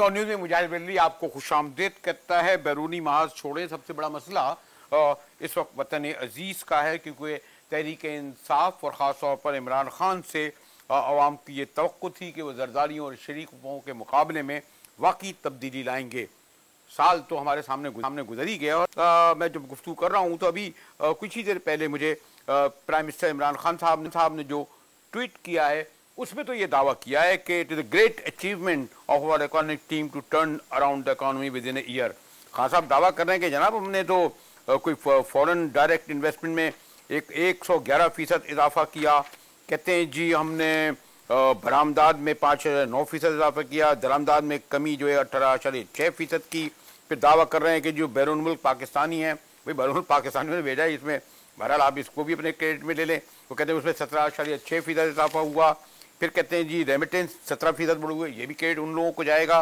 Don news में मुजाहिद वली आपको खुशामदीद कहता है। बैरूनी महाज छोड़े, सबसे बड़ा मसला इस वक्त वतन अजीज़ का है, क्योंकि तहरीक इंसाफ और ख़ास तौर पर इमरान खान से अवाम की ये तवक्को थी कि वह जरदारियों और शरीकों के मुकाबले में वाकई तब्दीली लाएंगे। साल तो हमारे सामने गुजर ही गया और मैं जब गुफ्तगू कर रहा हूँ तो अभी कुछ ही देर पहले मुझे प्राइम मिनिस्टर इमरान खान साहब ने जो ट्वीट किया है उसमें तो ये दावा किया है कि it is a great achievement of our economic team to turn around the economy within a year. Khan साहब दावा कर रहे हैं कि जनाब हमने तो कोई फॉरेन डायरेक्ट इन्वेस्टमेंट में 111% इजाफा किया। कहते हैं जी हमने बरामदाद में 5.9% इजाफा किया, दरामदाद में कमी जो है 18.6% की। फिर दावा कर रहे हैं कि जो बैरून मुल्क पाकिस्तानी हैं, भाई बैरून मुल्क पाकिस्तानियों ने भेजा है, इसमें बहरहाल आप इसको भी अपने क्रेडिट में ले लें। वो कहते हैं उसमें 17.6% इजाफा हुआ। फिर कहते हैं जी रेमिटेंस 17% बढ़ हुए, ये भी क्रेडिट उन लोगों को जाएगा।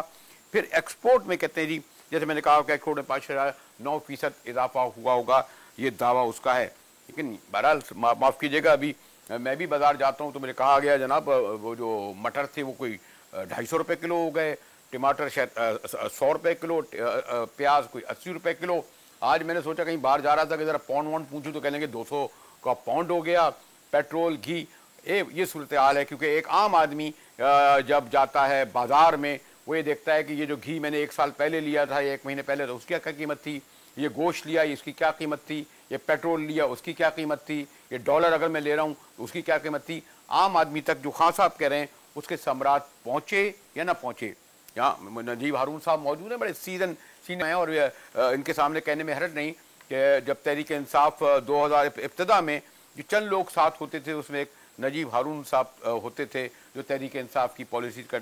फिर एक्सपोर्ट में कहते हैं जी, जैसे मैंने कहा कि एक्सपोर्ट में 5.9% इजाफा हुआ होगा, ये दावा उसका है। लेकिन बहरहाल माफ़ कीजिएगा, अभी मैं भी बाज़ार जाता हूँ तो मुझे कहा गया जनाब वो जो मटर थे वो कोई 250 रुपये किलो हो गए, टमाटर शायद 100 रुपये किलो, प्याज कोई 80 रुपये किलो। आज मैंने सोचा कहीं बाहर जा रहा था कि ज़रा पौंड वॉन्ड पूछूँ तो कह लेंगे 200 का पौंड हो गया। पेट्रोल, घी, ये सूरत हाल है। क्योंकि एक आम आदमी जब जाता है बाज़ार में वो ये देखता है कि ये जो घी मैंने 1 साल पहले लिया था या 1 महीने पहले तो उसकी क्या कीमत थी, ये गोश्त लिया इसकी क्या कीमत थी, ये पेट्रोल लिया उसकी क्या कीमत थी, ये डॉलर अगर मैं ले रहा हूँ तो उसकी क्या कीमत थी। आम आदमी तक जो खान साहब कह रहे हैं उसके सम्राट पहुँचे या ना पहुँचे। यहाँ नजीब हारून साहब मौजूद हैं, बड़े सीनियर हैं और इनके सामने कहने में हर्ज नहीं कि जब तहरीक इंसाफ 2000 इब्तिदा में जो चंद लोग साथ होते थे उसमें एक नजीब हारून साहब होते थे जो तहरीक इंसाफ की पॉलिसी का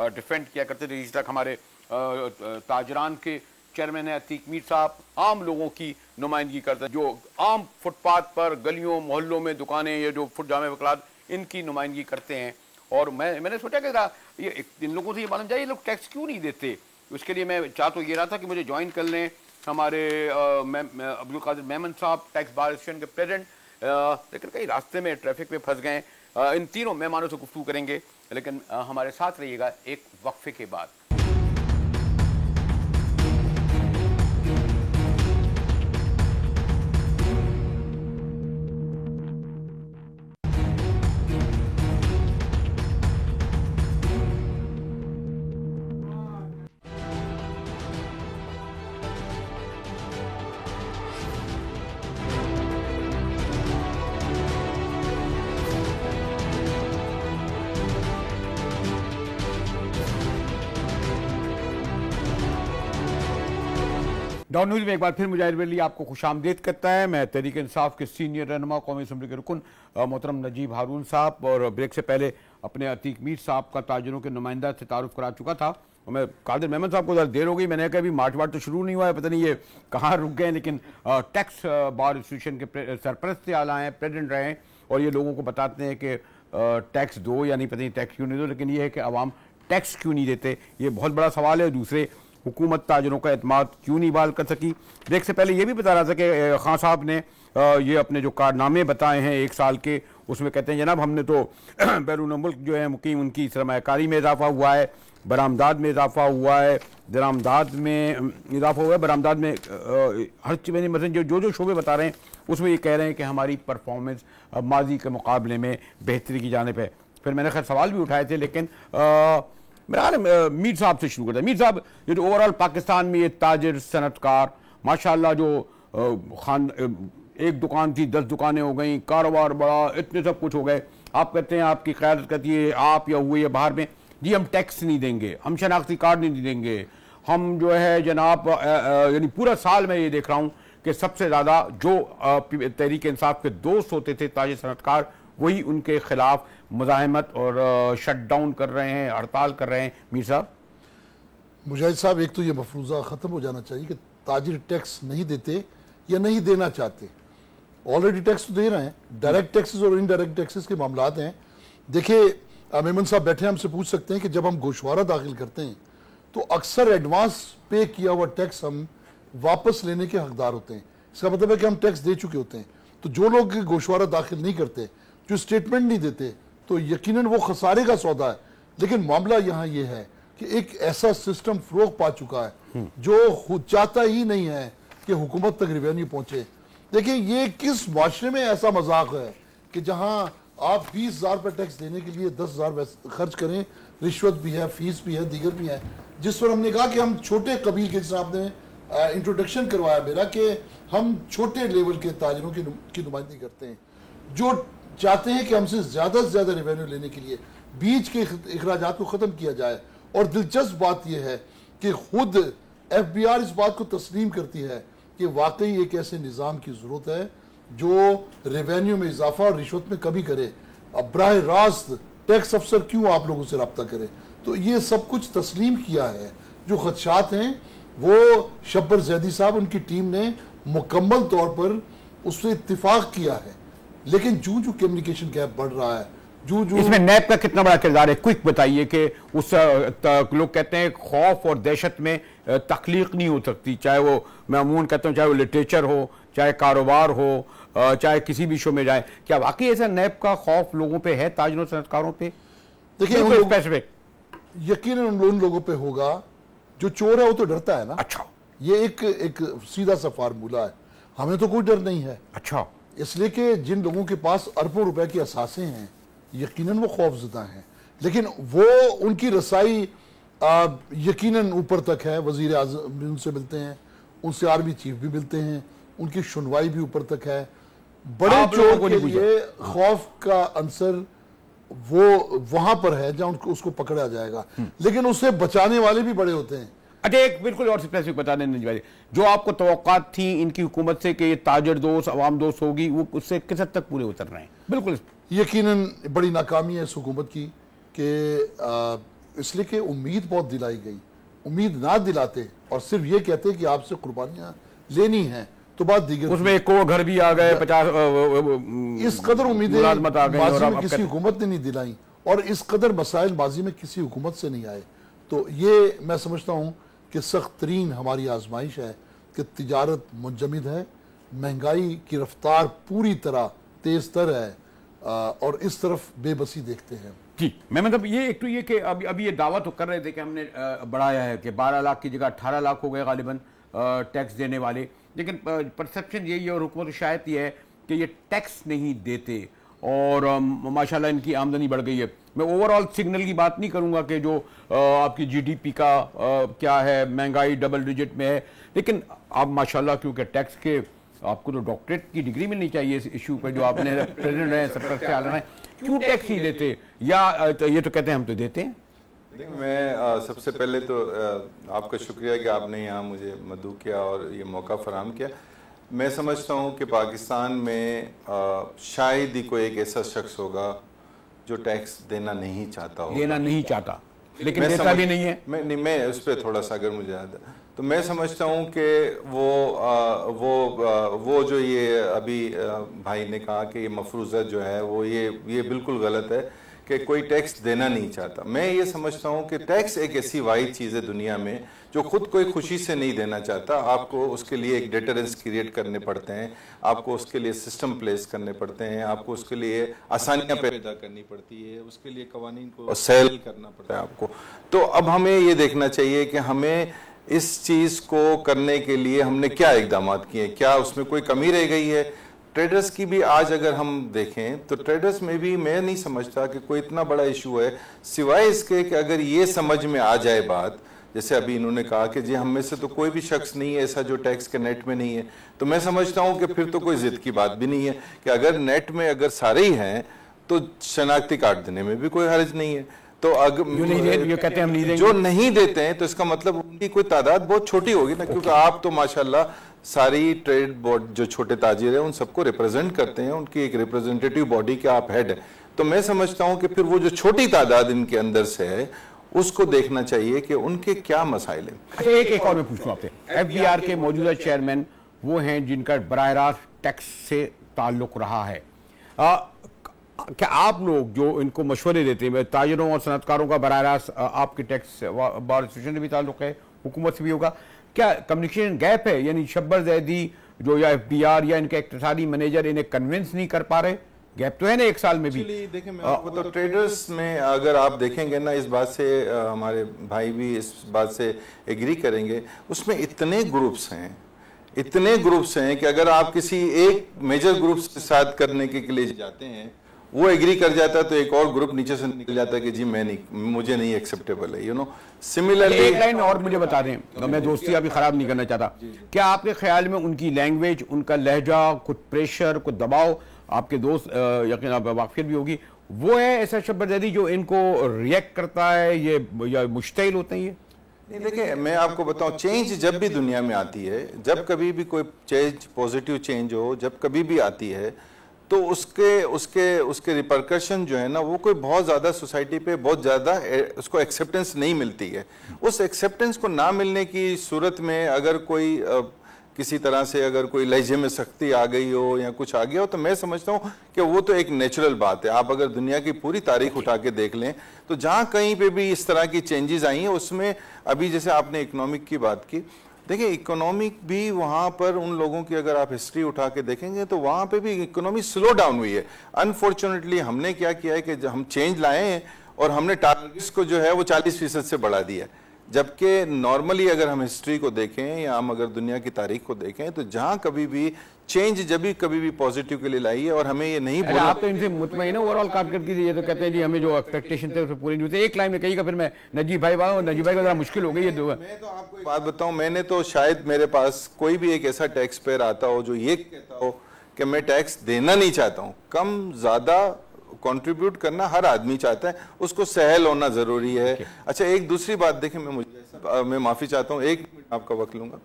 डिफेंड किया करते थे। इस तक हमारे ताजरान के चेयरमैन है अतीक मीर साहब आम लोगों की नुमाइंदगी करते हैं, जो आम फुटपाथ पर गलियों मोहल्लों में दुकानें या जो फुट जामे वकलात इनकी नुमाइंदगी करते हैं। और मैंने सोचा कि ये इन लोगों से ये मालूम जाए ये लोग टैक्स क्यों नहीं देते। उसके लिए मैं चाह तो ये रहा था कि मुझे ज्वाइन कर लें हमारे अब्दुल कादिर मेमन साहब, टैक्स बार एसोसिएशन के प्रेसिडेंट, लेकिन कई रास्ते में ट्रैफिक में फंस गए। इन तीनों मेहमानों से गुफ्तगू करेंगे, लेकिन हमारे साथ रहिएगा एक वक्फे के बाद। डॉन न्यूज़ में एक बार फिर मुजाहिद वली आपको खुशामदीद करता है। मैं तहरीक इंसाफ के सीनियर रहनुमा कौमी असम्बली के रुकन मोहतरम नजीब हारून साहब और ब्रेक से पहले अपने अतीक मीर साहब का ताजरों के नुमाइंदा से तारुफ करा चुका था। और मैं कादिर मेमन साहब को ज़रा देर हो गई, मैंने कहा अभी मार्च वार्च तो शुरू नहीं हुआ है, पता नहीं ये कहाँ रुक गए। लेकिन टैक्स बार एसोसिएशन के सरपरस्त आला हैं, प्रेसिडेंट रहे हैं और ये लोगों को बताते हैं कि टैक्स दो या नहीं, पता नहीं टैक्स क्यों नहीं दो, लेकिन ये है कि आवाम टैक्स क्यों नहीं देते, ये बहुत बड़ा सवाल है। दूसरे हुकूमत ताजरों का एतमाद क्यों नहीं बहाल कर सकी। ब्रेक से पहले ये भी बता रहा था कि खान साहब ने ये अपने जो कारनामे बताए हैं 1 साल के, उसमें कहते हैं जनाब हमने तो बैरून मुल्क जो है मुकीम उनकी सरमायाकारी में इजाफा हुआ है, बरामदाद में इजाफा हुआ है, दरामदाद में इजाफा हुआ है, बरामदाद में हर चीज़ में मतलब जो शोबे बता रहे हैं उसमें ये कह रहे हैं कि हमारी परफॉर्मेंस माजी के मुकाबले में बेहतरी की जानिब है। फिर मैंने खैर सवाल भी उठाए थे, लेकिन मेरा मीर साहब से शुरू करता है। मीर साहब, ये जो ओवरऑल पाकिस्तान में ये ताजिर सनतकार माशाल्लाह जो खान एक दुकान थी 10 दुकानें हो गई, कारोबार बड़ा, इतने सब कुछ हो गए। आप कहते हैं आपकी क़यादत कहती है आप या हुए या बाहर में जी हम टैक्स नहीं देंगे, हम शनाख्ती कार्ड नहीं देंगे, हम जो है जनाब यानी पूरा साल मैं ये देख रहा हूँ कि सबसे ज़्यादा जो तहरीक इंसाफ के दोस्त होते थे ताजिर सनतकार वही उनके खिलाफ मुज़ाहमत और शट डाउन कर रहे हैं, हड़ताल कर रहे हैं। मीर साहब, मुजाहिद साहब, एक तो ये मफरूज़ा ख़त्म हो जाना चाहिए कि ताजिर टैक्स नहीं देते या नहीं देना चाहते। ऑलरेडी टैक्स तो दे रहे हैं, डायरेक्ट टैक्सेस और इनडायरेक्ट टैक्सेस के मामलात हैं। देखिए मेमन साहब बैठे हमसे पूछ सकते हैं कि जब हम गोशवारा दाखिल करते हैं तो अक्सर एडवांस पे किया हुआ टैक्स हम वापस लेने के हकदार होते हैं। इसका मतलब है कि हम टैक्स दे चुके होते हैं। तो जो लोग गोशवारा दाखिल नहीं करते, जो स्टेटमेंट नहीं देते, तो यकीनन वो खसारे का सौदा है। लेकिन मामला यहाँ ये है कि एक ऐसा सिस्टम फरोग पा चुका है जो खुद चाहता ही नहीं है कि हुकूमत तक रेवेन्यू पहुंचे। देखिए ये किस माशरे में ऐसा मजाक है कि जहां आप 20,000 रुपये टैक्स देने के लिए 10,000 खर्च करें, रिश्वत भी है, फीस भी है, दीगर भी है। जिस पर हमने कहा कि हम छोटे कबील के, जिस आपने इंट्रोडक्शन करवाया मेरा, कि हम छोटे लेवल के ताजरों की नुमाइंदगी करते हैं जो चाहते हैं कि हमसे ज़्यादा से ज़्यादा रेवेन्यू लेने के लिए बीच के अखराजात को ख़त्म किया जाए। और दिलचस्प बात यह है कि खुद FBI इस बात को तस्लीम करती है कि वाकई एक ऐसे निज़ाम की ज़रूरत है जो रेवेन्यू में इजाफा और रिश्वत में कमी करे। अब बराह रास्त टैक्स अफसर क्यों आप लोगों से रब्ता करे? तो ये सब कुछ तस्लीम किया है। जो खदशात हैं वो शब्बर जैदी साहब, उनकी टीम ने मुकम्मल तौर पर उससे इत्तिफाक किया है, लेकिन जो जो कम्युनिकेशन गैप बढ़ रहा है, जो जो इसमें नैब का कितना बड़ा किरदार है? क्विक बताइए कि उस लोग कहते हैं खौफ और दहशत में तख्लीक नहीं हो सकती, चाहे वो, मैं अमूमन कहता हूँ, चाहे वो लिटरेचर हो, चाहे कारोबार हो, चाहे किसी भी शो में जाए। क्या वाकई ऐसा नैब का खौफ लोगों पे है, ताजरों सनतकारों पे? देखिए स्पेसिफिक यकीनन उन लोगों पे होगा जो चोर है, वो तो डरता है ना। अच्छा, ये एक सीधा सा फार्मूला है। हमें तो कोई डर नहीं है। अच्छा, इसलिए कि जिन लोगों के पास अरबों रुपए की असासें हैं, यकीनन वो खौफजदा हैं, लेकिन वो उनकी रसाई यकीनन ऊपर तक है। वजीर आज़म भी उनसे मिलते हैं, उनसे आर्मी चीफ भी मिलते हैं, उनकी सुनवाई भी ऊपर तक है। बड़े चोर के लिए खौफ का अंसर वो वहां पर है जहां उसको पकड़ा जाएगा, लेकिन उससे बचाने वाले भी बड़े होते हैं। अच्छा, एक बिल्कुल और स्पेसिफिक बता दें, जो आपको तवक्कात थी इनकी हुकूमत से कि ये ताजर दोस्त, अवाम दोस्त होगी, वो उससे किस हद तक पूरे उतर रहे हैं? बिल्कुल यकीनन बड़ी नाकामी है इस हुकूमत की कि इसलिए कि उम्मीद बहुत दिलाई गई। उम्मीद ना दिलाते और सिर्फ ये कहते कि आपसे कुर्बानियां लेनी है तो बात दीगर, उसमें एक को घर भी आ गए, 50 इस कदर उम्मीदें माजी में किसी कदर हुकूमत ने नहीं दिलाई और इस कदर मसाइल माजी में किसी हुकूमत से नहीं आए। तो ये मैं समझता हूँ कि सख्त तरीन हमारी आजमाइश है कि तिजारत मुंजमद है, महंगाई की रफ्तार पूरी तरह तेज तर है और इस तरफ बेबसी देखते हैं। जी, मैं मतलब ये एक तो ये कि अभी ये दावा तो कर रहे थे कि हमने बढ़ाया है कि 12 लाख की जगह 18 लाख हो गए गालिबन टैक्स देने वाले, लेकिन परसेप्शन यही है और हुकूमत शायद ये है कि ये टैक्स नहीं देते और माशाल्लाह इनकी आमदनी बढ़ गई है। मैं ओवरऑल सिग्नल की बात नहीं करूंगा कि जो आपकी GDP का क्या है, महंगाई डबल डिजिट में है, लेकिन आप माशाल्लाह क्योंकि टैक्स के आपको तो डॉक्टरेट की डिग्री मिलनी चाहिए इस इशू पर जो आपने प्रेसिडेंट रहे, सबका ख्याल रहे, क्यों टैक्स नहीं देते? या तो ये तो कहते हैं हम तो देते हैं। देखिए, मैं सबसे पहले तो आपका शुक्रिया कि आपने यहाँ मुझे मदऊ किया और ये मौका फराहम किया। मैं समझता हूँ कि पाकिस्तान में शायद ही कोई एक ऐसा शख्स होगा जो टैक्स देना नहीं चाहता हो, देना नहीं चाहता, लेकिन देता भी नहीं है। मैं उस पर थोड़ा सा अगर मुझे याद है तो मैं समझता हूँ कि वो जो ये अभी भाई ने कहा कि ये मफरूज़ा जो है वो ये बिल्कुल गलत है कि कोई टैक्स देना नहीं चाहता। मैं ये समझता हूँ कि टैक्स एक ऐसी वाहिद चीज़ है दुनिया में जो खुद कोई खुशी से नहीं देना चाहता। आपको उसके लिए एक डेटरेंस क्रिएट करने पड़ते हैं, आपको उसके लिए सिस्टम प्लेस करने पड़ते हैं, आपको उसके लिए आसानियाँ पैदा करनी पड़ती है, उसके लिए कवानीन को सैल करना पड़ता है आपको। तो अब हमें ये देखना चाहिए कि हमें इस चीज़ को करने के लिए हमने क्या इकदाम किए, क्या उसमें कोई कमी रह गई है। ट्रेडर्स की भी आज अगर हम देखें तो ट्रेडर्स में भी मैं नहीं समझता कि कोई इतना बड़ा इशू है, सिवाय इसके कि अगर ये समझ में आ जाए बात, जैसे अभी इन्होंने कहा कि जी हम में से तो कोई भी शख्स नहीं है ऐसा जो टैक्स के नेट में नहीं है, तो मैं समझता हूँ कि फिर तो कोई जिद की बात भी नहीं है कि अगर नेट में अगर सारे ही हैं तो शनाख्ती कार्ड देने में भी कोई हर्ज नहीं है। तो अगर कहते हैं हम नहीं देंगे, जो नहीं देते हैं तो इसका मतलब उनकी कोई तादाद बहुत छोटी होगी ना, क्योंकि आप तो माशाल्लाह सारी ट्रेड बोर्ड जो छोटे ताजिर हैं उन सबको रिप्रेजेंट करते हैं, उनकी एक रिप्रेजेंटेटिव बॉडी के आप हेड हैं। तो मैं समझता हूं कि फिर वो जो छोटी तादाद इनके अंदर से है उसको देखना चाहिए कि उनके क्या मसाइल हैं। एक और मैं पूछूं आपसे, FBR के मौजूदा चेयरमैन वो हैं जिनका बराह रास्त टैक्स से ताल्लुक रहा है। क्या आप लोग जो इनको मशवरे देते हैं, ताजरों और सनतकारों का बराह रास्त आपके टैक्स बार एसोसिएशन से भी ताल्लुक है, हुकूमत से भी होगा, क्या कम्युनिकेशन गैप है? यानी शब्बर जैदी जो या FBR या इनके इक्तिसादी मैनेजर इन्हें कन्विंस नहीं कर पा रहे गैप तो है ना 1 साल में भी। देखिए मैं आपको तो ट्रेडर्स में अगर आप देखेंगे ना, इस बात से हमारे भाई भी इस बात से एग्री करेंगे, उसमें इतने ग्रुप्स हैं कि अगर आप किसी एक मेजर ग्रुप के साथ करने के लिए जाते हैं, वो एग्री कर जाता है तो एक और ग्रुप नीचे से निकल जाता है कि जी मुझे नहीं एक्सेप्टेबल है, यू नो। सिमिलरली एक लाइन और मुझे बता दें, मैं दोस्ती अभी खराब नहीं करना चाहता, क्या आपके ख्याल में उनकी लैंग्वेज, उनका लहजा, कुछ प्रेशर, कुछ दबाव, आपके दोस्त यकीन आप वाकिफ भी होगी, वो है ऐसा शब्बरदरी जो इनको रिएक्ट करता है, ये या मुश्तिल होते हैं ये? नहीं, देखिए मैं आपको बताऊं, चेंज जब भी दुनिया में आती है, जब कभी भी कोई चेंज, पॉजिटिव चेंज हो, जब कभी भी आती है, तो उसके रिपरकशन जो है ना, वो कोई बहुत ज़्यादा सोसाइटी पे बहुत ज़्यादा उसको एक्सेप्टेंस नहीं मिलती है। उस एक्सेप्टेंस को ना मिलने की सूरत में अगर कोई किसी तरह से अगर कोई लहजे में सख्ती आ गई हो या कुछ आ गया हो, तो मैं समझता हूँ कि वो तो एक नेचुरल बात है। आप अगर दुनिया की पूरी तारीख उठा के देख लें, तो जहाँ कहीं पे भी इस तरह की चेंजेस आई हैं, उसमें अभी जैसे आपने इकोनॉमिक की बात की, देखिए इकोनॉमिक भी वहाँ पर उन लोगों की अगर आप हिस्ट्री उठा के देखेंगे तो वहाँ पे भी इकोनॉमी स्लो डाउन हुई है। अनफॉर्चुनेटली हमने क्या किया है कि हम चेंज लाए हैं और हमने टारगेट्स को जो है वो 40% से बढ़ा दिया है, जबकि नॉर्मली अगर हम हिस्ट्री को देखें या हम अगर दुनिया की तारीख को देखें, तो जहाँ कभी भी चेंज जब भी कभी भी पॉजिटिव के लिए लाई है, और हमें ये नहीं बोलना। आप तो इनसे मुतमईन है ओवरऑल कारकर्दगी से, ये तो कहते हैं जी हमें जो एक्सपेक्टेशन थे उसे पूरी नहीं होती। एक लाइन में कहिएगा, फिर मैं नजीब भाई वाला, नजीब भाई का जरा मुश्किल हो गई ये। मैं तो आपको एक बात बताऊं, मैंने तो शायद मेरे पास कोई भी एक ऐसा टैक्स पेयर आता हो जो ये कहता हो कि मैं टैक्स देना नहीं चाहता हूँ। कम ज्यादा कंट्रीब्यूट करना हर आदमी चाहता है, उसको सहल होना जरूरी है। अच्छा, एक दूसरी बात देखें, मैं माफी चाहता हूँ, एक मिनट आपका वक्त लूंगा।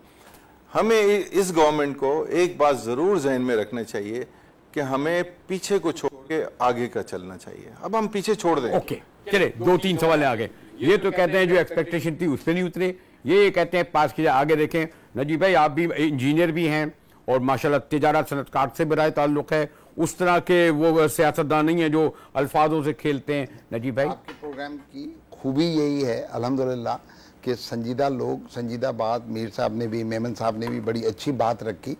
हमें इस गवर्नमेंट को एक बात जरूर जहन में रखना चाहिए कि हमें पीछे को छोड़ के आगे का चलना चाहिए। अब हम पीछे छोड़ दें। ओके, चले 2-3 सवाल है आगे। ये तो कहते हैं जो एक्सपेक्टेशन थी उस पर नहीं उतरे, ये कहते हैं पास किया। आगे देखें नजीब भाई, आप भी इंजीनियर भी हैं और माशाल्लाह तिजारत सनतकार से भी राय ताल्लुक है, उस तरह के वो सियासतदान नहीं है जो अल्फाजों से खेलते हैं। नजीब भाई, आपके प्रोग्राम की खूबी यही है अल्हम्दुलिल्लाह कि संजीदा लोग, संजीदा बात, मीर साहब ने भी, मेमन साहब ने भी बड़ी अच्छी बात रखी।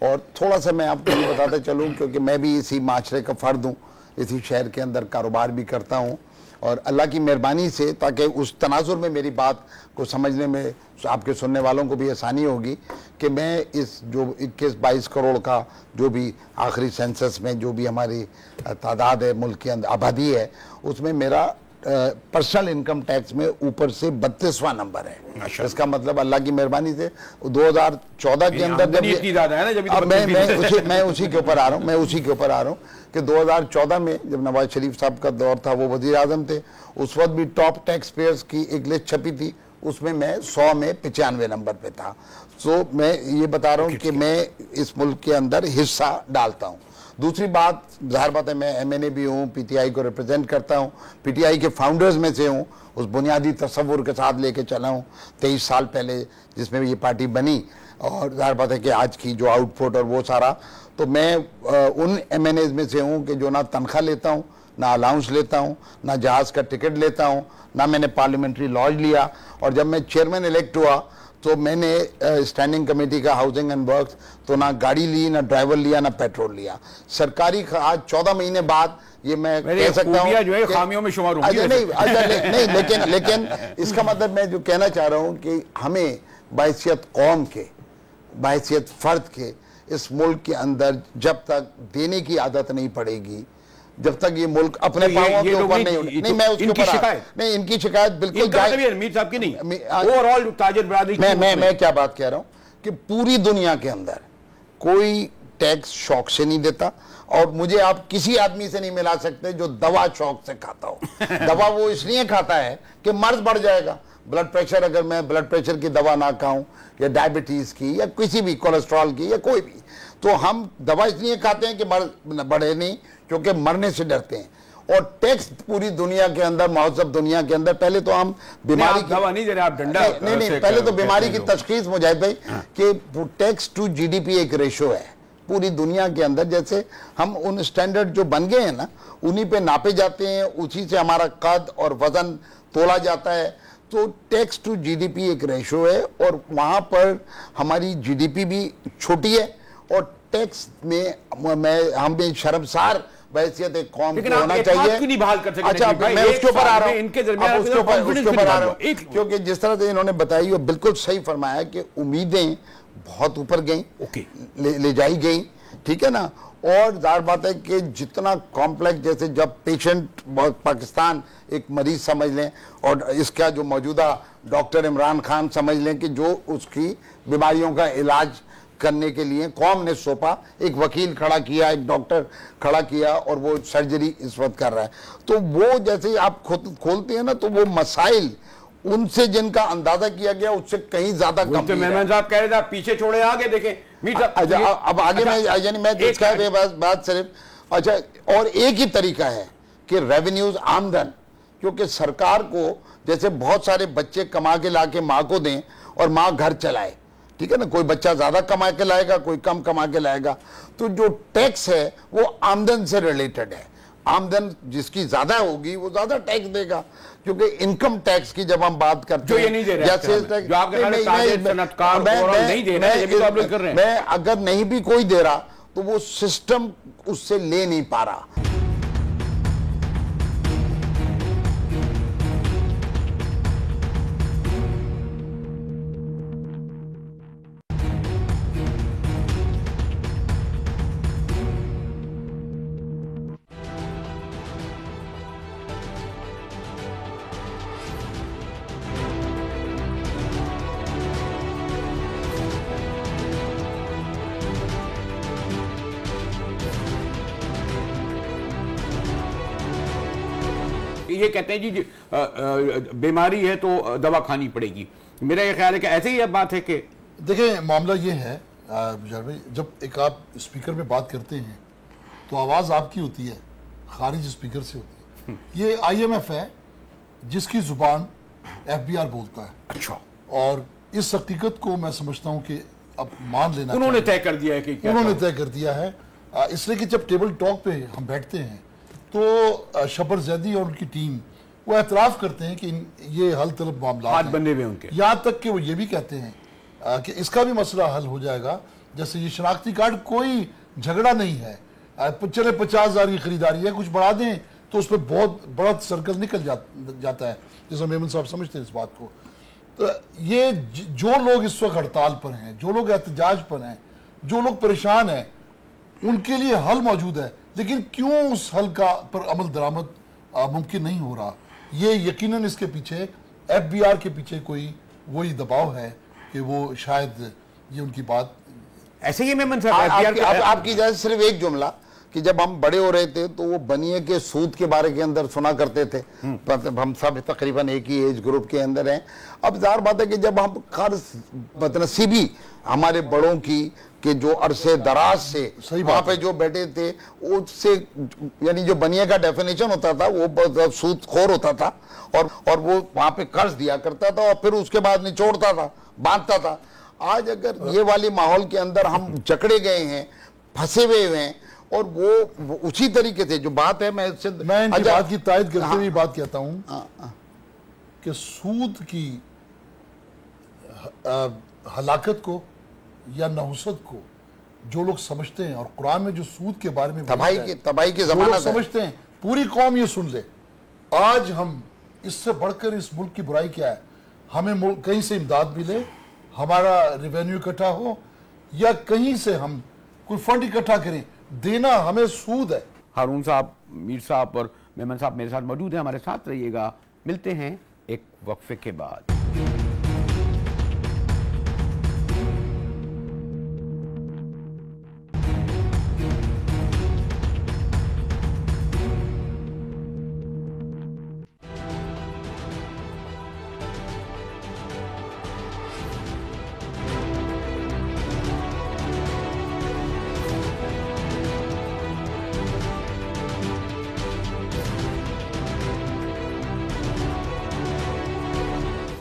और थोड़ा सा मैं आपको ये बताता चलूँ, क्योंकि मैं भी इसी माशरे का फ़र्द हूँ, इसी शहर के अंदर कारोबार भी करता हूँ, और अल्लाह की मेहरबानी से, ताकि उस तनाजुर में मेरी बात को समझने में आपके सुनने वालों को भी आसानी होगी, कि मैं इस जो 21-22 करोड़ का जो भी आखिरी सेंसस में जो भी हमारी तादाद है, मुल्क के अंदर आबादी है, उसमें मेरा पर्सनल इनकम टैक्स में ऊपर से 32वां नंबर है। इसका मतलब अल्लाह की मेहरबानी से 2014 के अंदर जब मैं उसी के ऊपर आ रहा हूँ कि 2014 में जब नवाज शरीफ साहब का दौर था, वो वजीर आजम थे, उस वक्त भी टॉप टैक्स पेयर्स की एक लिस्ट छपी थी, उसमें मैं 100 में 95 नंबर पे था। सो मैं ये बता रहा हूँ कि मैं इस मुल्क के अंदर हिस्सा डालता हूँ। दूसरी बात, जाहिर बात है, मैं एमएनए भी हूँ, पीटीआई को रिप्रेजेंट करता हूँ, पीटीआई के फाउंडर्स में से हूँ, उस बुनियादी तसव्वुर के साथ लेके चला हूँ 23 साल पहले जिसमें ये पार्टी बनी। और जाहिर बात है कि आज की जो आउटपुट और वो सारा, तो मैं उन एमएनएज में से हूँ कि जो ना तनख्वाह लेता हूँ, ना अलाउंस लेता हूँ, ना जहाज़ का टिकट लेता हूँ, ना मैंने पार्लियामेंट्री लॉज लिया। और जब मैं चेयरमैन इलेक्ट हुआ तो मैंने स्टैंडिंग कमेटी का हाउसिंग एंड वर्क्स, तो ना गाड़ी ली, ना ड्राइवर लिया, ना पेट्रोल लिया। सरकारी आज 14 महीने बाद ये मैं कह सकता हूँ जो है खामियों में शुमार होंगी। नहीं, लेकिन इसका मतलब मैं जो कहना चाह रहा हूँ कि हमें बाहैसियत कौम के, बाहैसियत फर्द के, इस मुल्क के अंदर जब तक देने की आदत नहीं पड़ेगी, जब तक ये मुल्क अपने पांवों के ऊपर नहीं, मैं उसके ऊपर नहीं, इनकी शिकायत बिल्कुल मीर साहब की नहीं, ओवरऑल ताजिर बिरादरी। मैं क्या बात कह रहा हूँ कि पूरी दुनिया के अंदर कोई टैक्स शौक से नहीं देता, और मुझे आप किसी आदमी से नहीं मिला सकते जो दवा शौक से खाता हो। दवा वो इसलिए खाता है कि मर्ज बढ़ जाएगा। ब्लड प्रेशर, अगर मैं ब्लड प्रेशर की दवा ना खाऊं, या डायबिटीज की, या किसी भी कोलेस्ट्रॉल की, या कोई भी, तो हम दवा इसलिए खाते हैं कि मर्ज बढ़े नहीं, क्योंकि मरने से डरते हैं। और टैक्स पूरी दुनिया के अंदर, महज़ब दुनिया के अंदर, पहले तो हम बीमारी की दवा नहीं दे रहे आप, डंडा नहीं, पहले तो बीमारी की तशखीस मुजाहिद भाई कि टैक्स टू जीडीपी एक रेशो है पूरी दुनिया के अंदर। जैसे हम उन स्टैंडर्ड जो बन गए हैं ना, उन्हीं पे नापे जाते हैं, उसी से हमारा कद और वजन तोला जाता है। तो टैक्स टू जीडीपी एक रेशो है, और वहाँ पर हमारी जीडीपी भी छोटी है, और टैक्स में हम शर्मसार बहसियत एक कौम लेकिन की आप होना एतमाद चाहिए। क्यों नहीं बहाल कर सकते अच्छा, नजीब भाई? मैं एक उसके ऊपर साल आ रहा में हूं, इनके दरमियान अब उसके ऊपर confidence आ क्यों रहा नहीं हूं, बना? क्योंकि जिस तरह से इन्होंने बताई वो बिल्कुल सही फरमाया कि उम्मीदें बहुत ऊपर गई, ओके। ले जाई गई, ठीक है ना। और जाहिर बात है कि जितना कॉम्प्लेक्स, जैसे जब पेशेंट पाकिस्तान एक मरीज समझ लें और इसका जो मौजूदा डॉक्टर इमरान खान समझ लें कि जो उसकी बीमारियों का इलाज करने के लिए कौम ने सौंपा, एक वकील खड़ा किया, एक डॉक्टर खड़ा किया और वो सर्जरी इस वक्त कर रहा है, तो वो जैसे आप खोलते हैं ना, तो वो मसाइल उनसे जिनका अंदाजा किया गया उससे कहीं ज्यादा तो गंभीर है। मेहमान साहब कह रहे थे आप पीछे छोड़े आगे देखें मीर साहब। अब आगे मैं यानी मैं एक इसका बात सिर्फ अच्छा, और एक ही तरीका है कि रेवेन्यूज आमदन, क्योंकि सरकार को जैसे बहुत सारे बच्चे कमा के ला के माँ को दें और माँ घर चलाए, ठीक है ना, कोई बच्चा ज्यादा कमा के लाएगा, कोई कम कमा के लाएगा, तो जो टैक्स है वो आमदन से रिलेटेड है। आमदन जिसकी ज्यादा होगी वो ज्यादा टैक्स देगा, क्योंकि इनकम टैक्स की जब हम बात करते जो ये नहीं दे रहे हैं, जो आपके सारे ताजिर, सनअतकार ओवरऑल नहीं दे रहे हैं, ये भी तो आप लोग कर रहे हैं। मैं अगर नहीं भी कोई दे रहा तो वो सिस्टम उससे ले नहीं पा रहा। ये कहते हैं जी बीमारी है तो दवा खानी पड़ेगी। मेरा ये ख्याल है कि ऐसे ही अब बात है कि देखिए मामला ये है बुजर भाई, जब एक आप स्पीकर में बात करते हैं तो आवाज़ आपकी होती है, खारिज स्पीकर से होती है। ये IMF है जिसकी जुबान FBR बोलता है। अच्छा, और इस हकीकत को मैं समझता हूँ कि अब मान लेना उन्होंने चाहिए। तय कर दिया है कि क्या उन्होंने तय कर दिया है, इसलिए कि जब टेबल टॉक पे हम बैठते हैं तो शबर जैदी और उनकी टीम वो एतराफ़ करते हैं कि ये हल तलब मामला हाथ बंधे हुए उनके, यहाँ तक कि वो ये भी कहते हैं कि इसका भी मसला हल हो जाएगा। जैसे ये शनाख्ती कार्ड कोई झगड़ा नहीं है, चले 50,000 की खरीदारी है, कुछ बढ़ा दें तो उस पर बहुत बड़ा सर्कल निकल जाता है, जैसा मेमन साहब समझते हैं इस बात को। तो ये जो लोग इस वक्त हड़ताल पर हैं, जो लोग एहतजाज पर हैं, जो लोग परेशान हैं, उनके लिए हल मौजूद है, लेकिन क्यों उस हल का पर अमल दरामद मुमकिन नहीं हो रहा? ये यकीनन इसके पीछे FBR के पीछे कोई वही दबाव है कि वो शायद ये उनकी बात ऐसे ही मेमन साहब आपकी इजाजत सिर्फ एक जुमला कि जब हम बड़े हो रहे थे तो वो बनिए के सूद के बारे के अंदर सुना करते थे, हम सब तकरीबन एक ही एज ग्रुप के अंदर हैं। अब जाहिर बात है कि जब हम कर्ज बदनसीबी हमारे बड़ों की कि जो अरसे दराज से वहां पे जो बैठे थे उससे, यानी जो बनिए का डेफिनेशन होता था वो सूदखोर होता था और वो वहां पे कर्ज दिया करता था और फिर उसके बाद निचोड़ता था, बांटता था। आज अगर ये वाली माहौल के अंदर हम जकड़े गए हैं, फंसे हुए हैं, और वो उसी तरीके से जो बात है, मैं इनकी बात की तायद करते हुए बात कहता हूं कि सूद की हलाकत को या नहुसत को जो लोग समझते हैं, और कुरान में जो सूद के बारे में तबाही की ज़मानत समझते हैं, पूरी कौम ये सुन ले। आज हम इससे बढ़कर इस मुल्क की बुराई क्या है? हमें कहीं से इमदाद मिले, हमारा रेवेन्यू इकट्ठा हो, या कहीं से हम कोई फंड इकट्ठा करें, देना हमें सूद है। हारून साहब, मीर साहब और मेमन साहब मेरे साथ मौजूद हैं, हमारे साथ रहिएगा। मिलते हैं एक वक्फे के बाद।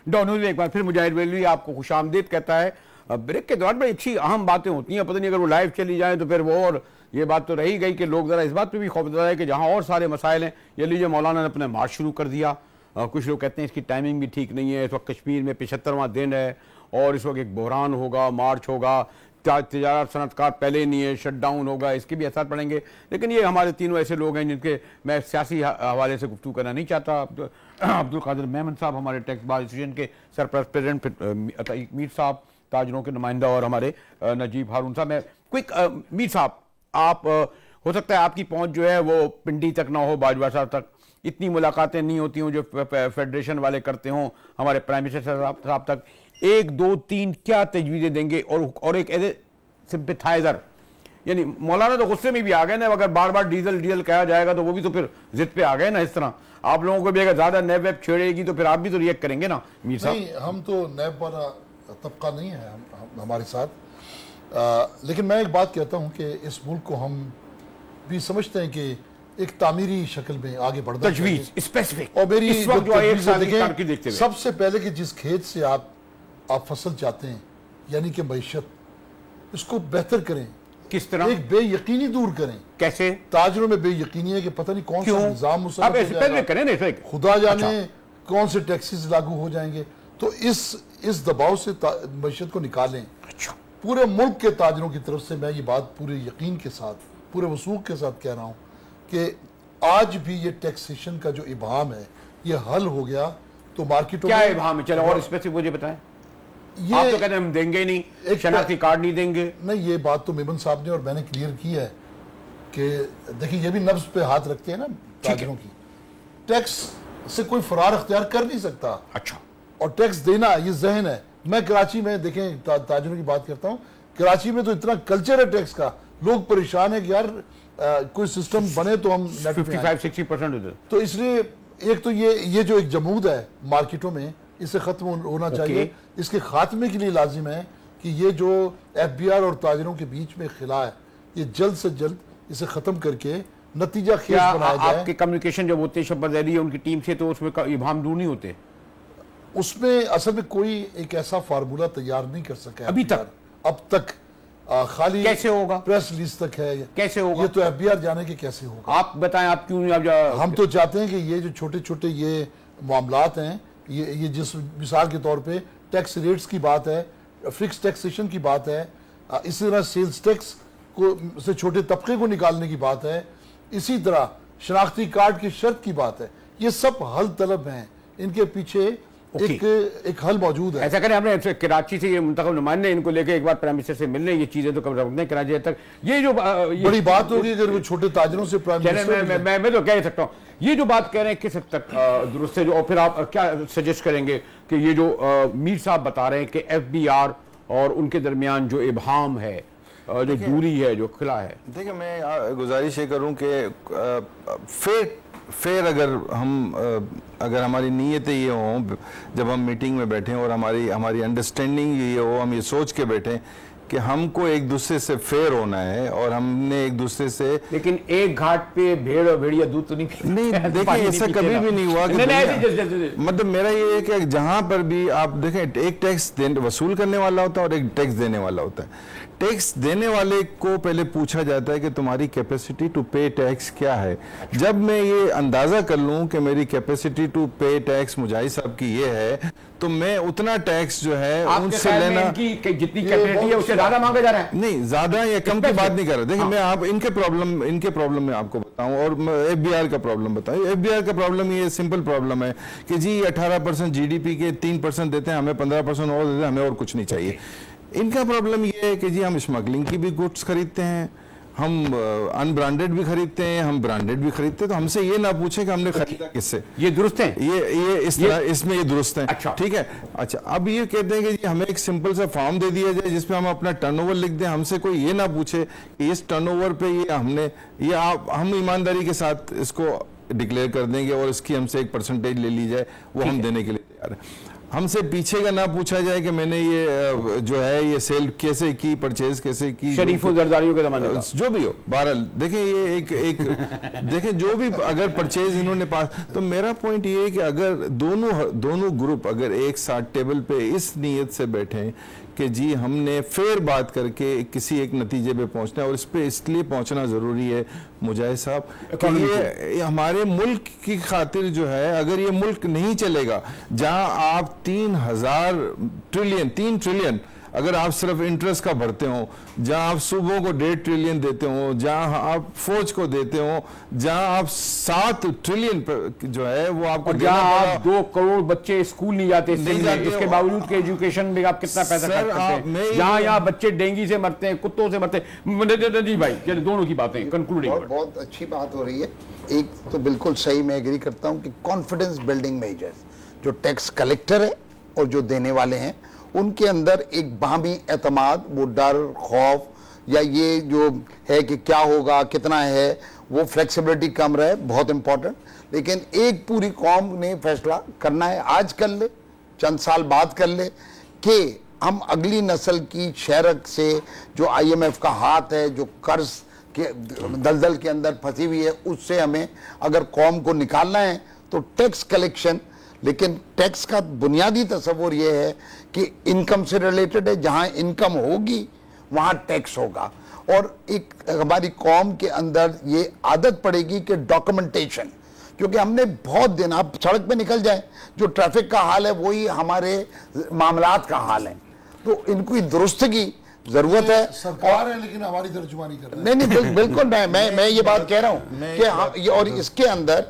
डॉनूज एक बार फिर मुजाहिद वेलवी आपको खुशामदीद कहता है। ब्रेक के दौरान बड़ी अच्छी अहम बातें होती हैं, पता नहीं अगर वो लाइव चली जाए तो फिर वो, और ये बात तो रही गई कि लोग ज़रा इस बात पे भी खौफजदा है कि जहाँ और सारे मसाइल हैं, ये लीजिए मौलाना ने अपने मार्च शुरू कर दिया। कुछ लोग कहते हैं इसकी टाइमिंग भी ठीक नहीं है, इस वक्त कश्मीर में 75वां दिन है और इस वक्त एक बहरान होगा, मार्च होगा, तिजारत सनतकार पहले नहीं है, शट डाउन होगा, इसके भी असर पड़ेंगे। लेकिन ये हमारे तीनों ऐसे लोग हैं जिनके मैं सियासी हवाले से गुफ्तगू करना नहीं चाहता। अब्दुल कादिर मेमन साहब हमारे टैक्स बार एसोसिएशन के सरपरस्त प्रेसिडेंट, मीर साहब ताजरों के नुमाइंदा, और हमारे नजीब हारून साहब। मैं क्विक, मीर साहब आप हो सकता है आपकी पहुंच जो है वो पिंडी तक ना हो, बाजवा साहब तक इतनी मुलाकातें नहीं होती हों जो फेडरेशन वाले करते हों हमारे प्राइम मिनिस्टर साहब तक। 1 2 3 क्या तजवीज़ें देंगे? और एक एज सिंपैथाइजर, यानी मौलाना तो गुस्से में भी आ गए ना, अगर बार बार डीजल डीजल कहा जाएगा तो वो भी तो फिर जिद पे आ गए ना। इस तरह आप लोगों को भी अगर ज्यादा नैब वेब छेड़ेगी तो फिर आप भी तो रिएक्ट करेंगे ना मीर साहब। नहीं, हम तो नैब वाला तबका नहीं है हमारे साथ। लेकिन मैं एक बात कहता हूं कि इस मुल्क को हम भी समझते हैं कि एक तामीरी शक्ल में आगे बढ़ना तजवीज स्पेसिफिक, और मेरी इस वक्त जो एक साल की देखें, कारकिर्दी देखते हुए सबसे पहले कि जिस खेत से आप फसल चाहते हैं, यानी कि मईशत, इसको बेहतर करें। किस तरह? एक बेयकीनी दूर करें। कैसे? ताजरों में बेयकीनी है कि पता नहीं कौन सा निजाम आप ऐसे पहले करें ना, इसे खुदा जाने कौन से टैक्सेस लागू हो जाएंगे। तो इस दबाव से मईशत को निकालें। अच्छा, पूरे मुल्क के ताजरों की तरफ से मैं ये बात पूरे यकीन के साथ, पूरे वसूख के साथ कह रहा हूँ कि आज भी ये टैक्सेशन का जो इबाम है ये हल हो गया तो मार्केटों क्या इबाम है? चलो और स्पेसिफिक मुझे बताएं। आप तो कहते हैं हम देंगे नहीं, शनाख्ती कार्ड नहीं देंगे। नहीं, ये बात तो मेमन साहब ने और मैंने क्लियर की है कि देखिए ये भी नब्ज पे हाथ रखते हैं ना ताजरों की। टैक्स से कोई फरार अख्तियार कर नहीं सकता। अच्छा, और टैक्स देना ये जहन है। मैं कराची में देखें ताजरों की बात करता हूँ, कराची में तो इतना कल्चर है टैक्स का, लोग परेशान है कि यार कोई सिस्टम बने तो हम 55-60% तो इसलिए एक तो ये जो एक जमूद है मार्केटों में, इसे खत्म होना चाहिए। इसके खात्मे के लिए लाजिम है कि ये जो FBR और ताजरों के बीच में खिला है ये जल्द से जल्द इसे खत्म करके नतीजा खेज बनाया जाए। आपके कम्युनिकेशन जब होते हैं शब्बर ज़ैदी है उनकी टीम से, तो उसमें इबाम दूर नहीं होते? उसमें असल में कोई एक ऐसा फार्मूला तैयार नहीं कर सका अभी तक। अब तक खाली कैसे होगा? प्रेस रिलीज तक है। कैसे होगा? ये तो FBR जाने के कैसे होगा। आप बताएं, आप क्यों? हम तो चाहते हैं कि ये जो छोटे छोटे ये मामलात हैं, ये जिस मिसाल के तौर पे टैक्स रेट्स की बात है, फिक्स टैक्सेशन की बात है, इसी तरह सेल्स टैक्स को से छोटे तबके को निकालने की बात है, इसी तरह शनाख्ती कार्ड की शर्त की बात है, ये सब हल तलब हैं। इनके पीछे एक हल मौजूद है। ऐसा करें, हमने कराची से ये मुंतखब नुमाइंदे इनको लेके एक बार प्राइम मिनिस्टर से मिलने, ये चीजें तो कब रखते हैं कराची तक। ये जो बड़ी बात होगी अगर वो छोटे ताजरों से प्राइम मिनिस्टर, मैं तो कह सकता हूँ ये जो बात कह रहे हैं किस हद तक दुरुस्त है। जो और फिर आप क्या सजेस्ट करेंगे कि ये जो मीर साहब बता रहे हैं कि FBR और उनके दरमियान जो इबाम है, जो दूरी है, जो खिला है। देखिए, मैं गुजारिश ये करूं कि फिर अगर हमारी नीयतें ये हों, जब हम मीटिंग में बैठें और हमारी अंडरस्टैंडिंग ये हो, हम ये सोच के बैठें कि हमको एक दूसरे से फेयर होना है और हमने एक दूसरे से, लेकिन एक घाट पे भेड़ और भेड़िया दूध तो नहीं देखिए ऐसा कभी भी नहीं हुआ कि मतलब मेरा ये है कि जहां पर भी आप देखें, एक टैक्स वसूल करने वाला होता है और एक टैक्स देने वाला होता है। टैक्स देने वाले को पहले पूछा जाता है कि तुम्हारी कैपेसिटी टू पे टैक्स क्या है। जब मैं ये अंदाजा कर लूं कि मेरी कैपेसिटी टू पे टैक्स मुजाहिद साहब की ये है, तो मैं उतना टैक्स जो है उनसे लेना, जितनी कैपेसिटी है उससे ज्यादा मांगा जा रहा है। नहीं, ज्यादा या कम की बात नहीं कर रहा। देखिए, मैं आप इनके प्रॉब्लम में आपको बताऊं और FBR का प्रॉब्लम बताऊं। FBR का प्रॉब्लम ये सिंपल प्रॉब्लम है कि जी 18% GDP के 3% देते हैं, हमें 15% और देते हैं, हमें और कुछ नहीं चाहिए। इनका प्रॉब्लम ये है कि जी हम स्मगलिंग की भी गुड्स खरीदते हैं, हम अनब्रांडेड भी खरीदते हैं, हम ब्रांडेड भी खरीदते हैं, तो हमसे ये ना पूछे कि हमने खरीदा किससे। ये दुरुस्त है, ये इस तरह इसमें ये दुरुस्त है। अच्छा, ठीक है। अच्छा, अब ये कहते हैं कि जी हमें एक सिंपल सा फॉर्म दे दिया जाए जिसपे हम अपना टर्नओवर लिख दें, हमसे कोई ये ना पूछे कि इस टर्नओवर पे हम ईमानदारी के साथ इसको डिक्लेयर कर देंगे और इसकी हमसे एक परसेंटेज ले ली जाए, वो हम देने के लिए तैयार है। हमसे पीछे का ना पूछा जाए कि मैंने ये जो है ये सेल कैसे की, परचेज कैसे की, शरीफों जरदारियों के जमाने का जो भी हो। बहरहाल देखें, ये एक देखें जो भी अगर परचेज इन्होंने पास, तो मेरा पॉइंट ये है कि अगर दोनों ग्रुप अगर एक साथ टेबल पे इस नीयत से बैठे कि जी हमने फेयर बात करके किसी एक नतीजे पे पहुंचना है, और इस पे इसलिए पहुंचना जरूरी है मुजाहिद साहब कि ये हमारे मुल्क की खातिर जो है, अगर ये मुल्क नहीं चलेगा जहां आप 3 ट्रिलियन अगर आप सिर्फ इंटरेस्ट का भरते हो, जहां आप सूबों को 1.5 ट्रिलियन देते हो, जहां आप फौज को देते हो, जहां आप 7 ट्रिलियन जो है वो आपको जहां आप 2 करोड़ बच्चे स्कूल नहीं जाते, इसके बावजूद के एजुकेशन में आप कितना पैसा खर्च करते हैं, जहां यहाँ बच्चे डेंगू से मरते हैं, कुत्तों से मरते हैं। जी भाई चलिए दोनों की बातें कंक्लूडिंग। बहुत अच्छी बात हो रही है। एक तो बिल्कुल सही, मैं एग्री करता हूं कि कॉन्फिडेंस बिल्डिंग मेजर्स, जो टैक्स कलेक्टर है और जो देने वाले हैं, उनके अंदर एक बाहमी एतमाद, वो डर, खौफ या ये जो है कि क्या होगा, कितना है, वो फ्लेक्सिबिलिटी कम रहे, बहुत इंपॉर्टेंट। लेकिन एक पूरी कौम ने फैसला करना है, आज कर ले, चंद साल बाद कर ले, कि हम अगली नस्ल की शहरक से जो IMF का हाथ है, जो कर्ज के दलदल के अंदर फंसी हुई है, उससे हमें अगर कौम को निकालना है तो टैक्स कलेक्शन। लेकिन टैक्स का बुनियादी तस्वुर यह है कि इनकम से रिलेटेड है, जहां इनकम होगी वहां टैक्स होगा। और एक हमारी कौम के अंदर ये आदत पड़ेगी कि डॉक्यूमेंटेशन, क्योंकि हमने बहुत दिन, आप सड़क पे निकल जाएं, जो ट्रैफिक का हाल है वही हमारे मामलात का हाल है, तो इनकी दुरुस्त की जरूरत है। सरकार है लेकिन हमारी तर्जुमानी कर रही है। नहीं, बिल्कुल मैं ये बात कह रहा हूं कि और इसके अंदर,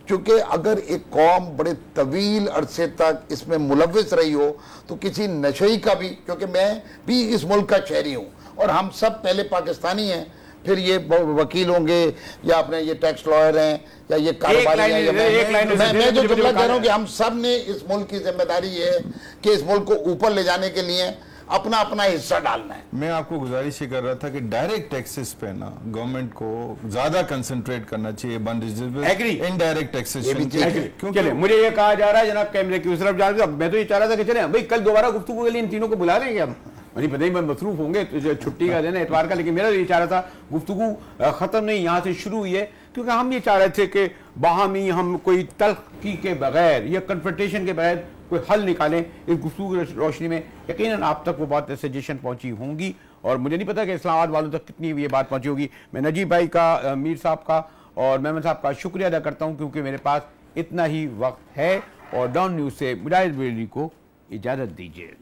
क्योंकि अगर एक कौम बड़े तवील अरसे तक इसमें मुलविस रही हो तो किसी नशई का भी, क्योंकि मैं भी इस मुल्क का शहरी हूं और हम सब पहले पाकिस्तानी हैं, फिर ये वकील होंगे या अपने ये टैक्स लॉयर हैं या ये कारोबारी हैं, मैं जो जुमला कह रहा हूं कि हम सब ने इस मुल्क की जिम्मेदारी है कि इस मुल्क को ऊपर ले जाने के लिए अपना अपना हिस्सा डालना है। मैं आपको गुजारिश ही कर रहा था कि डायरेक्ट टैक्सेस पे ना गवर्नमेंट को ज्यादा कंसंट्रेट करना चाहिए, इनडायरेक्ट टैक्सेशन। चले, मुझे ये कहा जा रहा है जनाब कैमरे की उस तरफ जा रहे, मैं तो ये चाह रहा था कि चले भाई कल दोबारा गुफ्तगू के लिए इन तीनों को बुला लेंगे हम, मुझे पता ही मैं मसरूफ होंगे तो छुट्टी का दिन है इतवार का, लेकिन मेरा ये चाह रहा था गुफ्तगू खत्म नहीं, यहाँ से शुरू हुई है, क्योंकि हम ये चाह रहे थे कि बाहमी हम कोई तल्खी के बगैर या कन्फ्रंटेशन के बगैर कोई हल निकालें। इस गुफ्तगू की रोशनी में यकीनन आप तक वो बात सजेशन पहुंची होंगी, और मुझे नहीं पता कि इस्लामाबाद वालों तक कितनी ये बात पहुंची होगी। मैं नजीब भाई का, मीर साहब का और मेमन साहब का शुक्रिया अदा करता हूं, क्योंकि मेरे पास इतना ही वक्त है। और डॉन न्यूज़ से मुजाहिद बेली को इजाज़त दीजिए।